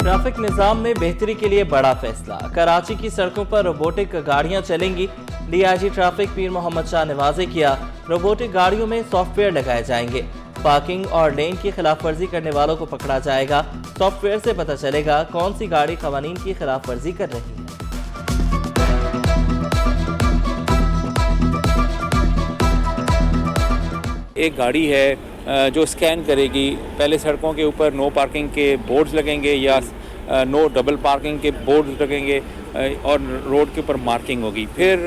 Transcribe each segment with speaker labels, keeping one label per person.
Speaker 1: Traffic निजाम में बेहतरी के लिए बड़ा फैसला। कराची की सड़कों पर रोबोटिक गाड़ियां चलेंगी। डीआईजी ट्रैफिक पीर मोहम्मद शाह नवाजे किया। रोबोटिक गाड़ियों में सॉफ्टवेयर लगाए जाएंगे। पार्किंग और लेन की खिलाफ वर्जी करने वालों को पकड़ा जाएगा। सॉफ्टवेयर से पता चलेगा कौन सी गाड़ी कवानीन की खिलाफ वर्जी कर रही है।
Speaker 2: एक गाड़ी है जो स्कैन करेगी। पहले सड़कों के ऊपर नो पार्किंग के बोर्ड्स लगेंगे या नो डबल पार्किंग के बोर्ड्स लगेंगे और रोड के ऊपर मार्किंग होगी। फिर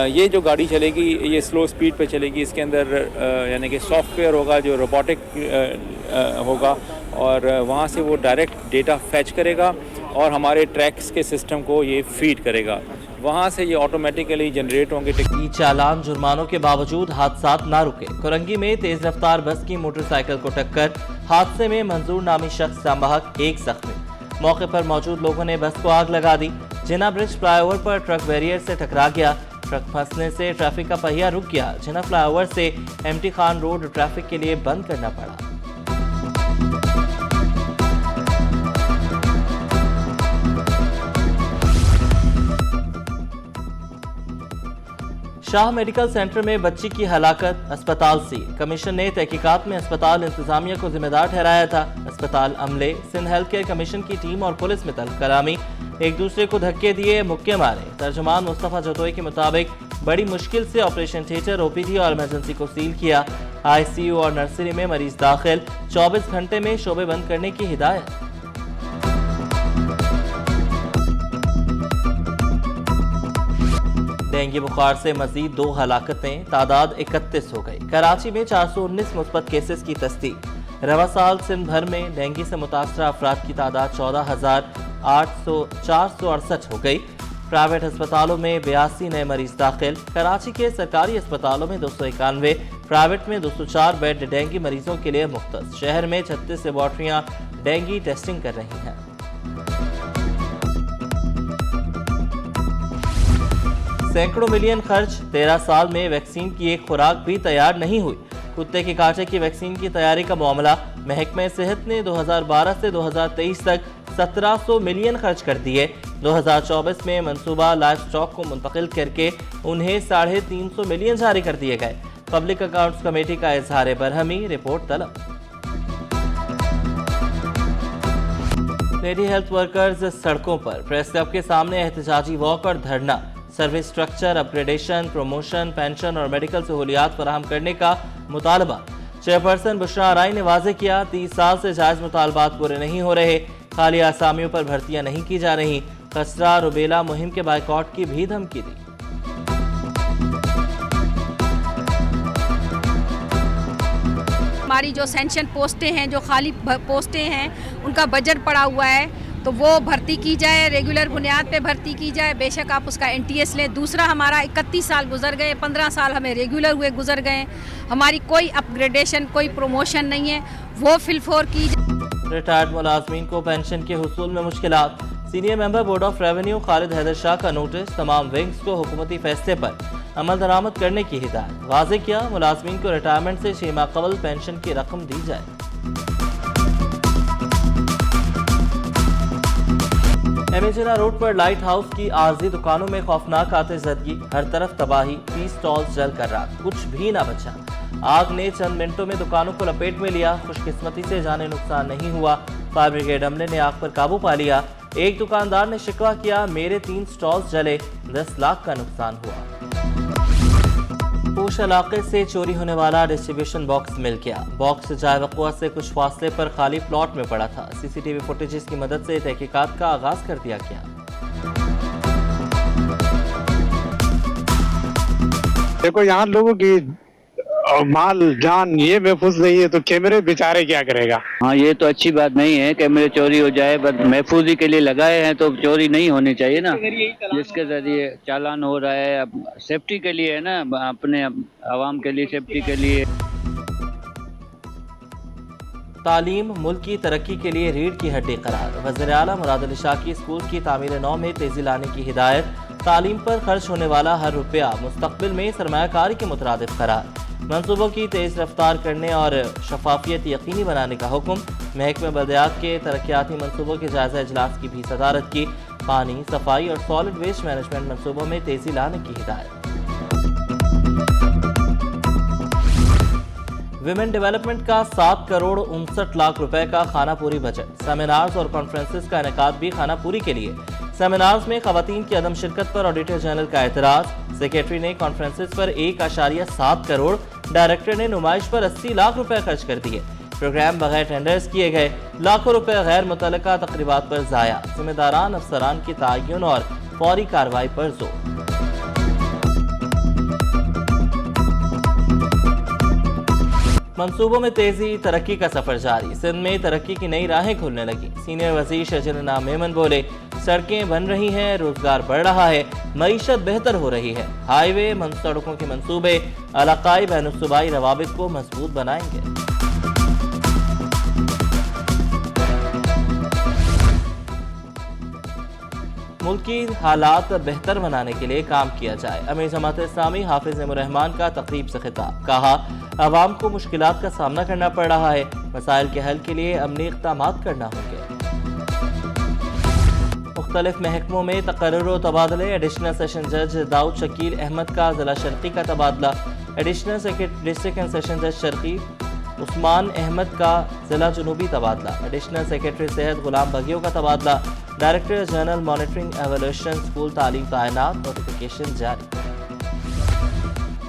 Speaker 2: ये जो गाड़ी चलेगी ये स्लो स्पीड पे चलेगी। इसके अंदर यानी कि सॉफ्टवेयर होगा जो रोबोटिक होगा और वहाँ से वो डायरेक्ट डेटा फैच करेगा और हमारे ट्रैक्स के सिस्टम को ये फीड करेगा। वहाँ से ये ऑटोमेटिकली जनरेट होंगे।
Speaker 1: ई चालान जुर्मानों के बावजूद हादसा ना रुके। कुरंगी में तेज रफ्तार बस की मोटरसाइकिल को टक्कर। हादसे में मंजूर नामी शख्स जांबाहक, एक जख्मी। मौके पर मौजूद लोगों ने बस को आग लगा दी। जिना ब्रिज फ्लाईओवर पर ट्रक बैरियर से टकरा गया। ट्रक फंसने से ट्रैफिक का पहिया रुक गया। जिना फ्लाईओवर से एमटी खान रोड ट्रैफिक के लिए बंद करना पड़ा। शाह मेडिकल सेंटर में बच्ची की हलाकत, अस्पताल सील। कमीशन ने तहकीकात में अस्पताल इंतजामिया को जिम्मेदार ठहराया था। अस्पताल अमले, सिंध हेल्थ केयर कमीशन की टीम और पुलिस में तलब कलामी। एक दूसरे को धक्के दिए, मुक्के मारे। तर्जुमान मुस्तफा जतोई के मुताबिक बड़ी मुश्किल से ऑपरेशन थिएटर, ओपीडी और इमरजेंसी को सील किया। आईसीयू और नर्सरी में मरीज दाखिल। 24 घंटे में शोबे बंद करने की हिदायत। डेंगू बुखार से मजीद 2 हलाकतें, तादाद 31 हो गई। कराची में 419 मुस्बत केसेस की तस्दीक। रवा साल सिंध भर में डेंगू से मुतासरा अफराद की तादाद 14,468 हो गई। प्राइवेट अस्पतालों में 82 नए मरीज दाखिल। कराची के सरकारी अस्पतालों में 291, प्राइवेट में 204 बेड डेंगू मरीजों के लिए मुख्तस। शहर में 36 लेबॉर्ट्रियां डेंगू टेस्टिंग कर रही हैं। सैकड़ों मिलियन खर्च, 13 साल में वैक्सीन की एक खुराक भी तैयार नहीं हुई। कुत्ते के कांटे की वैक्सीन की तैयारी का मामला। महकमे सेहत ने 2012 से 2023 तक 1700 मिलियन खर्च कर दिए। 2024 में मंसूबा लाइफ स्टॉक को मुंतकिल करके उन्हें 350 मिलियन जारी कर दिए गए। पब्लिक अकाउंट्स कमेटी का इजहार बरहमी, रिपोर्ट तलब। लेडी हेल्थ वर्कर्स सड़कों पर, प्रेस क्लब के सामने एहतजाजी वॉक और धरना। Service structure upgradation, promotion, pension और मेडिकल सहूलियात फराहम करने का मुतालबा। चेयरपर्सन बुशरा आराई ने वाजे किया, 30 साल से जायज मुतालबात पूरे नहीं हो रहे। खाली आसामियों पर भर्तियां नहीं की जा रही। खसरा रुबेला मुहिम के बाइकआउट की भी धमकी दी।
Speaker 3: हमारी जो सैंक्शन पोस्टें हैं, जो खाली पोस्टें हैं, उनका बजट पड़ा हुआ है तो वो भर्ती की जाए, रेगुलर बुनियाद पे भर्ती की जाए। बेशक आप उसका एनटीएस लें। दूसरा, हमारा 31 साल गुजर गए, 15 साल हमें रेगुलर हुए गुजर गए। हमारी कोई अपग्रेडेशन, कोई प्रमोशन नहीं है, वो फिलफोर की जाए।
Speaker 1: रिटायर्ड मुलाजमीन को पेंशन के हुसूल में मुश्किलात। Senior member board of revenue Khalid Haider Shah का नोटिस। तमाम विंग्स को हुकूमती फैसले पर अमल दरामद करने की हिदायत। वाजे किया, मुलाजमीन को रिटायरमेंट से 6 माह कबल पेंशन की रकम दी जाए। एमेजिना रोड पर लाइट हाउस की आरजी दुकानों में खौफनाक आतिशज़दगी। हर तरफ तबाही। 30 स्टॉल्स जल कर राख, कुछ भी ना बचा। आग ने चंद मिनटों में दुकानों को लपेट में लिया। खुशकिस्मती से जाने नुकसान नहीं हुआ। फायर ब्रिगेड अमले ने आग पर काबू पा लिया। एक दुकानदार ने शिकवा किया, मेरे 3 स्टॉल्स जले, 10 लाख का नुकसान हुआ। पूछ इलाके से चोरी होने वाला डिस्ट्रीब्यूशन बॉक्स मिल गया। बॉक्स जाए वक़्वा से कुछ फासले पर खाली प्लॉट में पड़ा था। सीसीटीवी फुटेजेस की मदद से तहकीकात का आगाज कर दिया गया।
Speaker 4: देखो, यहाँ लोगों की माल जान ये महफूज नहीं है तो कैमरे बेचारे क्या करेगा।
Speaker 5: हाँ, ये तो अच्छी बात नहीं है कैमरे चोरी हो जाए, बस महफूजी के लिए लगाए हैं तो चोरी नहीं होनी चाहिए ना। जिसके जरिए चालान हो रहा है, अब सेफ्टी के लिए है ना, अपने आवाम के लिए, सेफ्टी के लिए।
Speaker 1: तालीम मुल्क की तरक्की के लिए रीढ़ की हड्डी करार। वज़ीर आला मुराद अली शाह की स्कूल की तामीर नौ में तेजी लाने की हिदायत। तालीम पर खर्च होने वाला हर रुपया मुस्तकबिल में सरमायाकारी के मुतरादिफ करार। मंसूबों की तेज रफ्तार करने और शफाफियत यकीनी बनाने का हुक्म। महकमे बल्दियात के तरक्याती मंसूबों के जायजा इजलास की भी सदारत की। पानी, सफाई और सॉलिड वेस्ट मैनेजमेंट मंसूबों में तेजी लाने की हिदायत। विमेन डेवलपमेंट का 7 करोड़ 59 लाख रुपए का खानापुरी बजट। सेमिनार्स और कॉन्फ्रेंसेस का इनेकाद भी खानापुरी के लिए। सेमिनार्स में खवातीन की अदम शिरकत पर ऑडिटर जनरल का एतराज। सेक्रेटरी ने कॉन्फ्रेंसेस पर 1.7 करोड़, डायरेक्टर ने नुमाइश पर 80 लाख रुपए खर्च कर दिए। प्रोग्राम बगैर टेंडर्स किए गए। लाखों रुपए गैर मुतल्लका तकरीबात पर जाया। जिम्मेदारान अफसरान की तयन और फौरी कार्रवाई पर जोर। मंसूबों में तेजी, तरक्की का सफर जारी। सिंध में तरक्की की नई राहें खुलने लगी। सीनियर वजीर शजर इनाम मेमन बोले, सड़कें बन रही हैं, रोजगार बढ़ रहा है, मईशत बेहतर हो रही है। हाईवे, सड़कों के मंसूबे इलाकाई बैनुसूबाई रवाबित को मजबूत बनाएंगे। मुल्क की हालात बेहतर बनाने के लिए काम किया जाए। अमीर जमात इस्लामी हाफिज रहमान का तकरीब से खिताब। कहा, अवाम को मुश्किलात का सामना करना पड़ रहा है, मसाइल के हल के लिए अमली इक़दामात करना होंगे। मुख्तलिफ महकमों में तकर्रुर तबादले। एडिशनल सेशन जज दाऊद शकील अहमद का जिला शर्की का तबादला। एडिशनल डिस्ट्रिक्ट एंड सेशन जज शर्की उस्मान अहमद का जिला जनूबी तबादला। एडिशनल सेक्रेटरी सेहत गुलाम बगियों का तबादला। Director general monitoring evaluation school तालीम तैनात। नोटिफिकेशन जारी।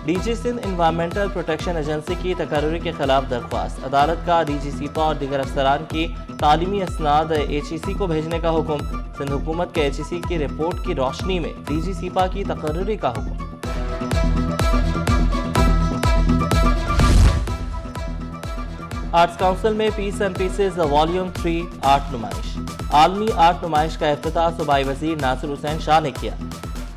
Speaker 1: DG Sindh environmental protection agency की तकर्रुरी के खिलाफ दरख्वास्त। अदालत का डीजी सीपा और दीगर अफसरान की तालीमी असनाद HEC को भेजने का हुक्म। सिंध हुकूमत के HEC की रिपोर्ट की रोशनी में डीजी सीपा की तकर्रुरी का हुक्म। आर्ट्स काउंसिल में peace and pieces volume 3 art नुमाइश। आलमी आर्ट नुमाइश का इफ्तिताह सूबाई वजीर नासिर हुसैन शाह ने किया।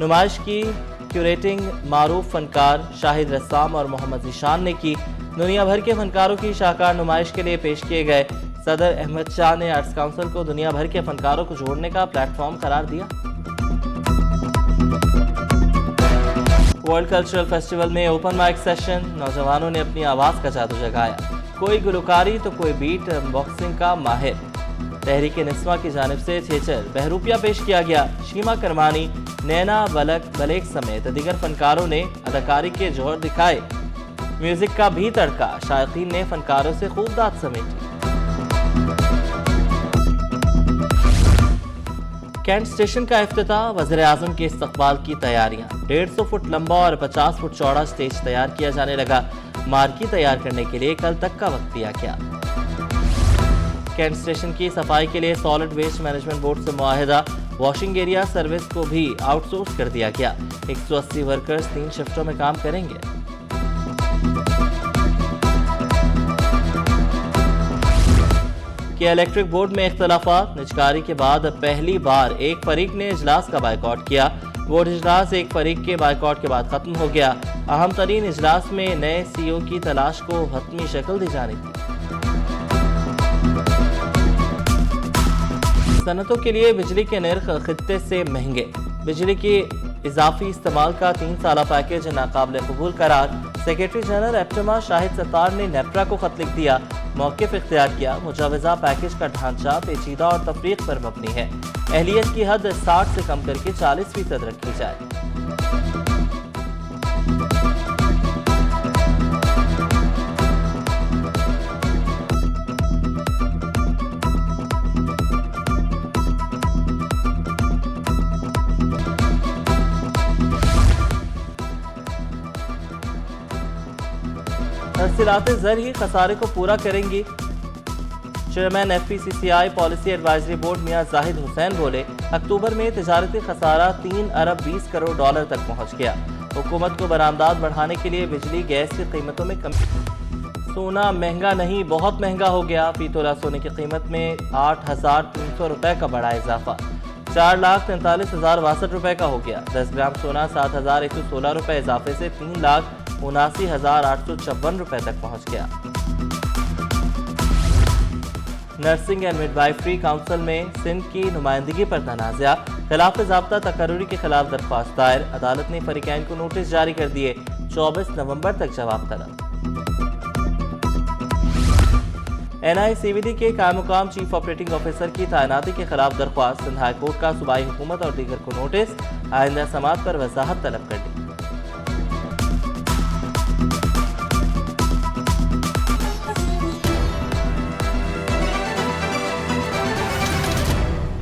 Speaker 1: नुमाइश की क्यूरेटिंग मारूफ फनकार शाहिद रस्साम और मोहम्मद ज़ीशान ने की। दुनिया भर के फनकारों की शाहकार नुमाइश के लिए पेश किए गए। सदर अहमद शाह ने आर्ट्स काउंसिल को दुनिया भर के फनकारों को जोड़ने का प्लेटफॉर्म करार दिया। वर्ल्ड कल्चरल फेस्टिवल में ओपन माइक सेशन। नौजवानों ने अपनी आवाज़ का जादू जगाया। कोई गुलकारी तो कोई बीट बॉक्सिंग का माहिर। तहरीक निस्वा की जानिब से थेटर बहरूपिया पेश किया गया। शीमा करमानी, नैना बलेक समेत दीगर फनकारों ने अदाकारी के जोहर दिखाए। म्यूजिक का भी तड़का। शायकीन ने फनकारों से खूब दाद समेटी। कैंट स्टेशन का इफ्तिताह। वज़ीर आज़म के इस्तकबाल की तैयारियां। 150 फुट लंबा और 50 फुट चौड़ा स्टेज तैयार किया जाने लगा। मार्की तैयार करने के लिए कल तक का वक्त दिया गया। कैंट स्टेशन की सफाई के लिए सॉलिड वेस्ट मैनेजमेंट बोर्ड से मुआहिदा। वॉशिंग एरिया सर्विस को भी आउटसोर्स कर दिया गया। 180 वर्कर्स 3 शिफ्टों में काम करेंगे। कि इलेक्ट्रिक बोर्ड में इख्तलाफात। निजकारी के बाद पहली बार एक फरीक ने इजलास का बायकॉट किया। बोर्ड इजलास एक फरीक के बायकॉट के बाद खत्म हो गया। अहम तरीन इजलास में नए CEO की तलाश को हतमी शक्ल दी जानी थी। सनतों के लिए बिजली के नर्ख खित्ते से महंगे। बिजली की इजाफी इस्तेमाल का 3 साला पैकेज नाकाबिल कबूल करार। सेक्रेटरी जनरल एप्टमा शाहिद सत्तार ने नेप्रा को खत लिख दिया। मौक़िफ़ इख्तियार किया। मुजावजा पैकेज का ढांचा पेचीदा और तफरीक पर मबनी है। अहलियत की हद 60 से कम करके 40% रखी जाए। तहसीलातें ज़र ही खसारे को पूरा करेंगी। Chairman FPCCI policy advisory board Mian Zahid Hussain बोले, अक्टूबर में तिजारती खसारा 3 अरब 20 करोड़ डॉलर तक पहुंच गया। हुकूमत को बरामदात बढ़ाने के लिए बिजली गैस की कीमतों में कमी। सोना महंगा नहीं, बहुत महंगा हो गया। फी तोला सोने की कीमत में 8,300 रुपए का बड़ा इजाफा। 4,43,062 रुपए का हो गया। 10 ग्राम सोना 7,116 रुपए इजाफे से 3,79,856 रुपए तक पहुंच गया। नर्सिंग एंड मिडवाइफरी काउंसिल में सिंध की नुमाइंदगी पर तनाज़ा। खिलाफ ज़ाब्ता तकर्रुरी के खिलाफ दरख्वास्त दायर। अदालत ने फरीकैन को नोटिस जारी कर दिए। 24 नवंबर तक जवाब तलब। NICVD के कायम-मुकाम चीफ ऑपरेटिंग ऑफिसर की तैनाती के खिलाफ दरख्वास्त। सिंध हाई कोर्ट का सूबाई हुकूमत और दीगर को नोटिस। आइंदा समात पर वजाहत तलब कर दी।